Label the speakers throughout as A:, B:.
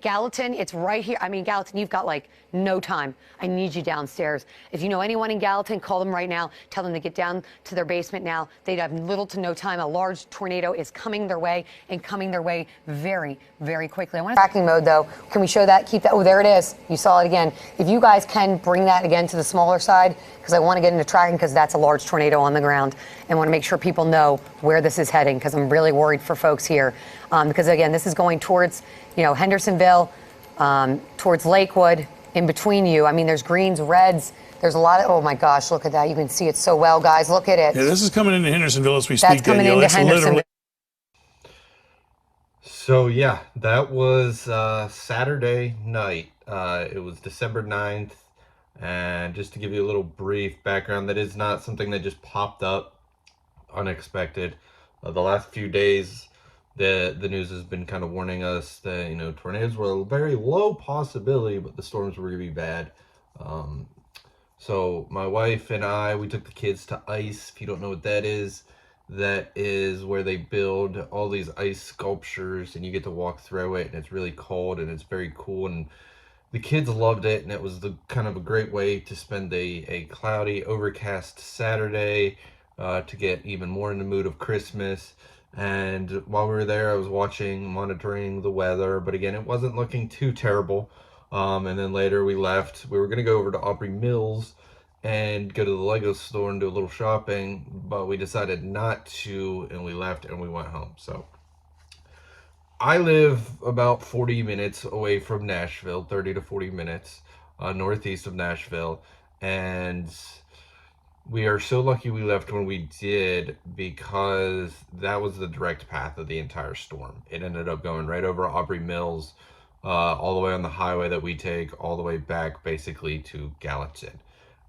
A: Gallatin, it's right here. I mean, Gallatin, you've got like no time. I need you downstairs. If you know anyone in Gallatin, call them right now. Tell them to get down to their basement now. They'd have little to no time. A large tornado is coming their way and coming their way very, very quickly. I want to tracking mode though. Can we show that? Keep that. Oh, there it is. You saw it again. If you guys can bring that again to the smaller side, because I want to get into tracking because that's a large tornado on the ground and want to make sure people know where this is heading because I'm really worried for folks here. Because again, this is going towards, Hendersonville, towards Lakewood, in between you. I mean, there's greens, reds. There's a lot of, oh my gosh, look at that. You can see it so well, guys. Look at it.
B: Yeah, this is coming into Hendersonville as we speak.
A: That's coming into Hendersonville.
C: So yeah, that was Saturday night. It was December 9th. And just to give you a little brief background, that is not something that just popped up unexpected. The last few days, the news has been kind of warning us that, tornadoes were a very low possibility, but the storms were going to be bad. So my wife and I, we took the kids to ice. If you don't know what that is where they build all these ice sculptures and you get to walk through it, and it's really cold and it's very cool, and the kids loved it, and it was the kind of a great way to spend a cloudy, overcast Saturday to get even more in the mood of Christmas. And while we were there, I was monitoring the weather, but again, it wasn't looking too terrible. And then later we left. We were going to go over to Aubrey Mills and go to the Lego store and do a little shopping, but we decided not to, and we left and we went home. So I live about 40 minutes away from Nashville, 30 to 40 minutes northeast of Nashville, and we are so lucky we left when we did because that was the direct path of the entire storm. It ended up going right over Aubrey Mills, all the way on the highway that we take, all the way back basically to Gallatin.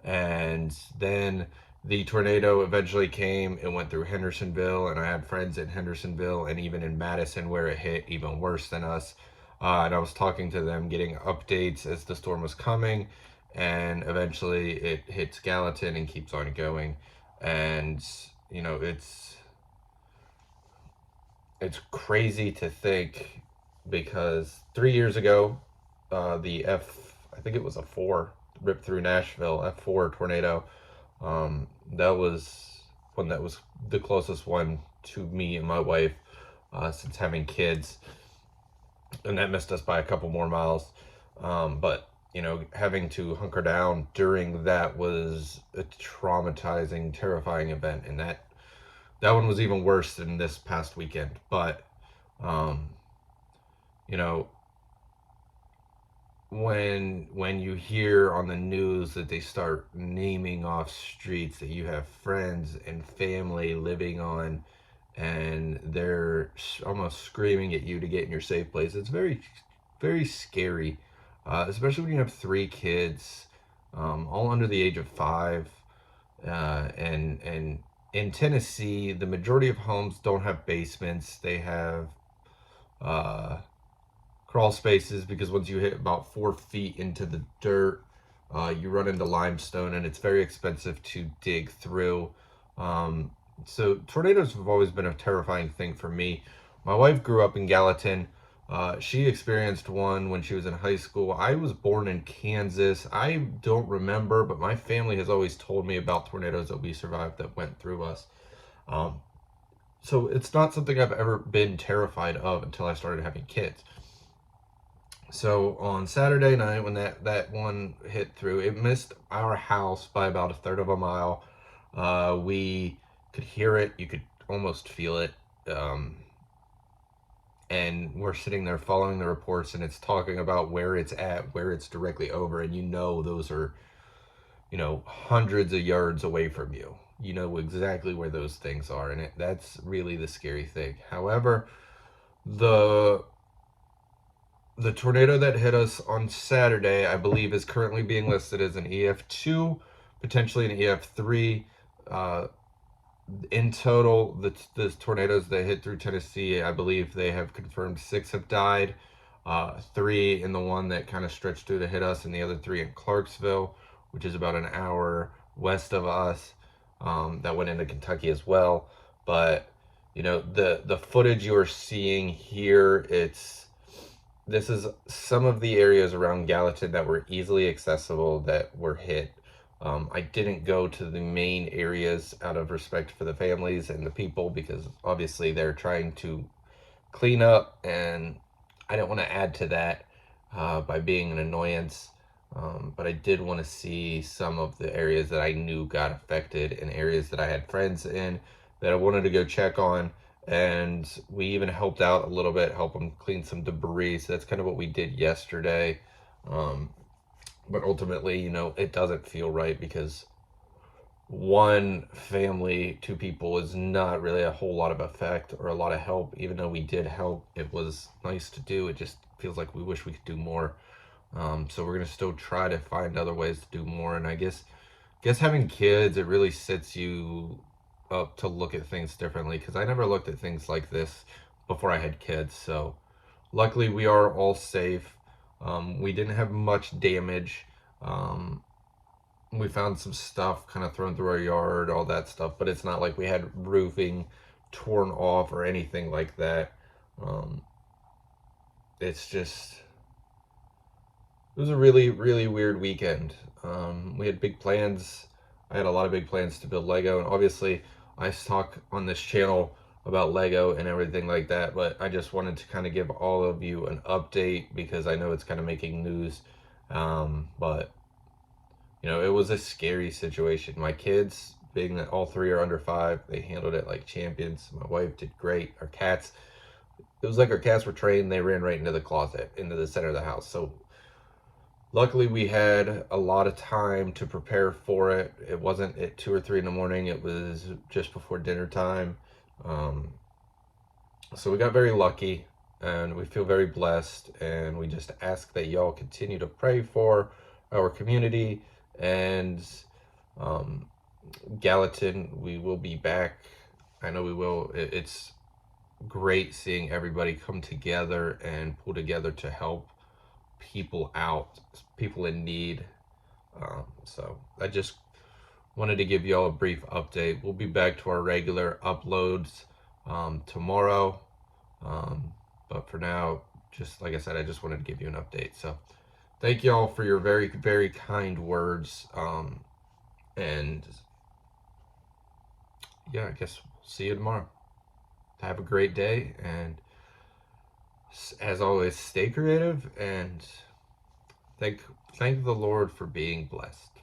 C: And then the tornado eventually came and went through Hendersonville, and I had friends in Hendersonville and even in Madison where it hit even worse than us. And I was talking to them, getting updates as the storm was coming, and eventually it hits Gallatin and keeps on going. And, it's crazy to think because 3 years ago, I think it was a 4, ripped through Nashville, F4 tornado. That was the closest one to me and my wife since having kids, and that missed us by a couple more miles. But having to hunker down during that was a traumatizing, terrifying event, and that one was even worse than this past weekend. But when you hear on the news that they start naming off streets that you have friends and family living on, and they're almost screaming at you to get in your safe place, it's very, very scary, especially when you have 3 kids, all under the age of 5, and in Tennessee, the majority of homes don't have basements. They have crawl spaces, because once you hit about 4 feet into the dirt, you run into limestone, and it's very expensive to dig through. So tornadoes have always been a terrifying thing for me. My wife grew up in Gallatin. She experienced one when she was in high school. I was born in Kansas. I don't remember, but my family has always told me about tornadoes that we survived that went through us. So it's not something I've ever been terrified of until I started having kids. So on Saturday night, when that one hit through, it missed our house by about 1/3 of a mile. We could hear it. You could almost feel it. And we're sitting there following the reports, and it's talking about where it's at, where it's directly over. And those are, hundreds of yards away from you. You know exactly where those things are. And that's really the scary thing. However, the tornado that hit us on Saturday, I believe, is currently being listed as an EF2, potentially an EF3. In total, the tornadoes that hit through Tennessee, I believe they have confirmed 6 have died. 3 in the one that kind of stretched through to hit us, and the other 3 in Clarksville, which is about an hour west of us. That went into Kentucky as well. But the footage you are seeing here, it's this is some of the areas around Gallatin that were easily accessible that were hit. I didn't go to the main areas out of respect for the families and the people, because obviously they're trying to clean up, and I didn't want to add to that by being an annoyance. But I did want to see some of the areas that I knew got affected, and areas that I had friends in that I wanted to go check on. And we even helped out a little bit, help them clean some debris. So that's kind of what we did yesterday. Um, but ultimately, it doesn't feel right, because one family, two people is not really a whole lot of effect or a lot of help. Even though we did help, it was nice to do. It just feels like we wish we could do more. So we're gonna still try to find other ways to do more. And I guess having kids, it really sets you up to look at things differently, because I never looked at things like this before I had kids. So luckily we are all safe. We didn't have much damage. We found some stuff kind of thrown through our yard, all that stuff, but it's not like we had roofing torn off or anything like that. Um, it's just, it was a really, really weird weekend. We had big plans. I had a lot of big plans to build Lego, and obviously I talk on this channel about Lego and everything like that, but I just wanted to kind of give all of you an update, because I know it's kind of making news. But it was a scary situation. My kids, being that all three are under 5, they handled it like champions. My wife did great. Our cats, it was like our cats were trained. They ran right into the closet, into the center of the house. So luckily we had a lot of time to prepare for it. It wasn't at 2 or 3 in the morning. It was just before dinner time. So we got very lucky, and we feel very blessed, and we just ask that y'all continue to pray for our community. And Gallatin, we will be back. I know we will. It's great seeing everybody come together and pull together to help people out, people in need. So I just wanted to give y'all a brief update. We'll be back to our regular uploads tomorrow. But for now, just like I said, I just wanted to give you an update. So thank y'all for your very, very kind words. And yeah, I guess we'll see you tomorrow. Have a great day, and as always, stay creative, and thank the Lord for being blessed.